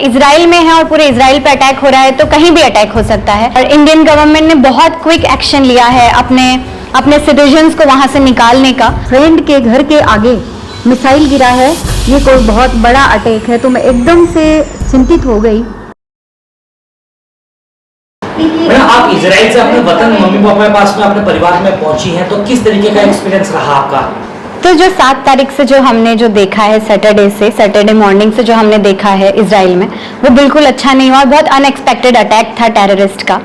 Israel में है और पूरे इजराइल पे अटैक हो रहा है, तो कहीं भी अटैक हो सकता है। और इंडियन गवर्नमेंट ने बहुत क्विक एक्शन लिया है अपने सिटीजन्स को वहां से निकालने का। फ्रेंड के घर के आगे मिसाइल गिरा है, ये कोई बहुत बड़ा अटैक है, तो मैं एकदम से चिंतित हो गई। आप इजराइल से अपने वतन मम्मी पापा के पास में अपने परिवार में पहुंची हैं, तो किस तरीके का एक्सपीरियंस रहा आपका? तो जो 7 तारीख से जो हमने जो देखा है, सैटरडे मॉर्निंग से जो हमने देखा है इजराइल में, वो बिल्कुल अच्छा नहीं हुआ। बहुत अनएक्सपेक्टेड अटैक था टेररिस्ट का।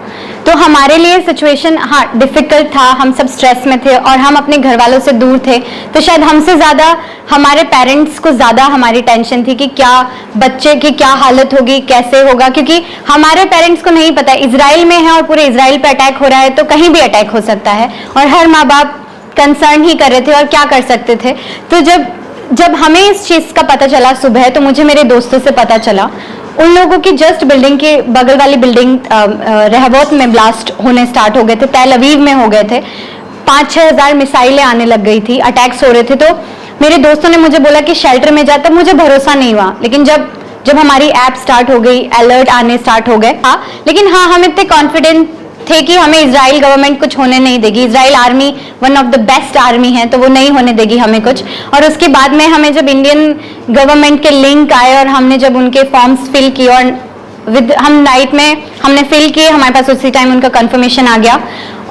तो हमारे लिए सिचुएशन डिफिकल्ट था, हम सब स्ट्रेस में थे और हम अपने घर वालों से दूर थे। तो शायद हमसे ज़्यादा हमारे पेरेंट्स को ज़्यादा हमारी टेंशन थी कि क्या बच्चे की क्या हालत होगी, कैसे होगा, क्योंकि हमारे पेरेंट्स को नहीं पता इजराइल में है और पूरे इजराइल पे अटैक हो रहा है, तो कहीं भी अटैक हो सकता है। और हर माँ बाप कंसर्न ही कर रहे थे और क्या कर सकते थे। तो जब हमें इस चीज़ का पता चला सुबह, तो मुझे मेरे दोस्तों से पता चला। उन लोगों की जस्ट बिल्डिंग के बगल वाली बिल्डिंग रहबोत में ब्लास्ट होने स्टार्ट हो गए थे, तेल अवीव में हो गए थे। 5-6 हज़ार मिसाइलें आने लग गई थी, अटैक्स हो रहे थे। तो मेरे दोस्तों ने मुझे बोला कि शेल्टर में जा, तब मुझे भरोसा नहीं हुआ। लेकिन जब हमारी ऐप स्टार्ट हो गई, अलर्ट आने स्टार्ट हो गए, लेकिन हम इतने कॉन्फिडेंट थे कि हमें इजराइल गवर्नमेंट कुछ होने नहीं देगी। Israel army one of the best army है, तो वो नहीं होने देगी हमें कुछ। और उसके बाद में हमें जब इंडियन गवर्नमेंट के लिंक आए और हमने जब उनके फॉर्म्स फिल किए और हम नाइट में हमने फिल किए, हमारे पास उसी टाइम उनका कंफर्मेशन आ गया।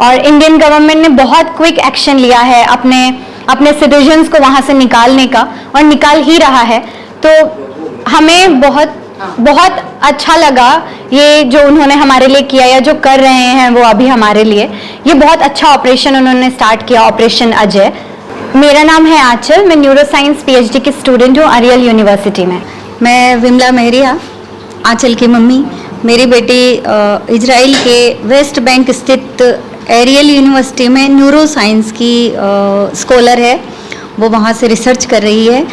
और इंडियन गवर्नमेंट ने बहुत क्विक एक्शन लिया है अपने सिटीजन्स को वहाँ से निकालने का, और निकाल ही रहा है। तो हमें बहुत अच्छा लगा ये जो उन्होंने हमारे लिए किया या जो कर रहे हैं वो अभी हमारे लिए। ये बहुत अच्छा ऑपरेशन उन्होंने स्टार्ट किया, ऑपरेशन अजय। मेरा नाम है आंचल, मैं न्यूरो साइंस PhD की स्टूडेंट हूँ अरियल यूनिवर्सिटी में। मैं विमला मेहरिया, आंचल की मम्मी। मेरी बेटी इजराइल के वेस्ट बैंक स्थित एरियल यूनिवर्सिटी में न्यूरो साइंस की स्कॉलर है, वो वहाँ से रिसर्च कर रही है।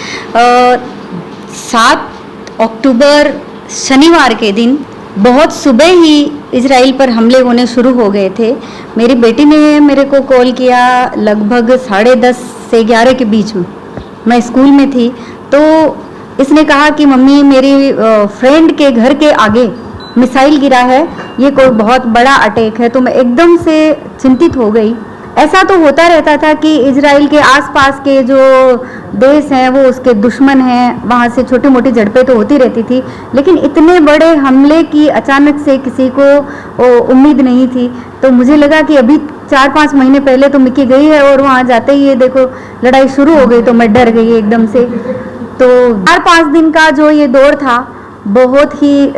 7 अक्टूबर शनिवार के दिन बहुत सुबह ही इजराइल पर हमले होने शुरू हो गए थे। मेरी बेटी ने मेरे को कॉल किया लगभग 10:30 से 11 के बीच में। मैं स्कूल में थी, तो इसने कहा कि मम्मी मेरी फ्रेंड के घर के आगे मिसाइल गिरा है, ये कोई बहुत बड़ा अटैक है। तो मैं एकदम से चिंतित हो गई। ऐसा तो होता रहता था कि इजराइल के आसपास के जो देश हैं वो उसके दुश्मन हैं, वहाँ से छोटी मोटी झड़पें तो होती रहती थी, लेकिन इतने बड़े हमले की अचानक से किसी को उम्मीद नहीं थी। तो मुझे लगा कि अभी 4-5 महीने पहले तो मिकी गई है और वहाँ जाते ही ये देखो लड़ाई शुरू हो गई, तो मैं डर गई एकदम से। तो 4-5 दिन का जो ये दौर था बहुत ही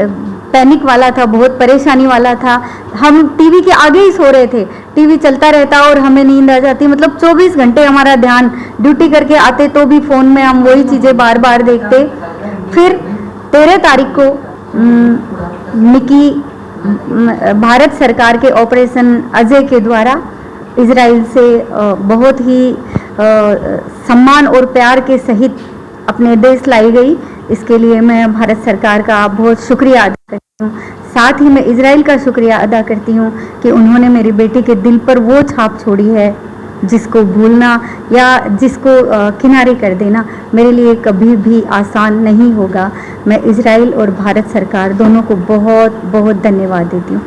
पैनिक वाला था, बहुत परेशानी वाला था। हम टीवी के आगे ही सो रहे थे, टीवी चलता रहता और हमें नींद आ जाती। मतलब 24 घंटे हमारा ध्यान, ड्यूटी करके आते तो भी फ़ोन में हम वही चीज़ें बार बार देखते। फिर 13 तारीख को मिकी भारत सरकार के ऑपरेशन अजय के द्वारा इजराइल से बहुत ही सम्मान और प्यार के सहित अपने देश लाई गई। इसके लिए मैं भारत सरकार का बहुत शुक्रिया अदा करती हूँ। साथ ही मैं इजराइल का शुक्रिया अदा करती हूँ कि उन्होंने मेरी बेटी के दिल पर वो छाप छोड़ी है जिसको भूलना या जिसको किनारे कर देना मेरे लिए कभी भी आसान नहीं होगा। मैं इजराइल और भारत सरकार दोनों को बहुत बहुत धन्यवाद देती हूँ।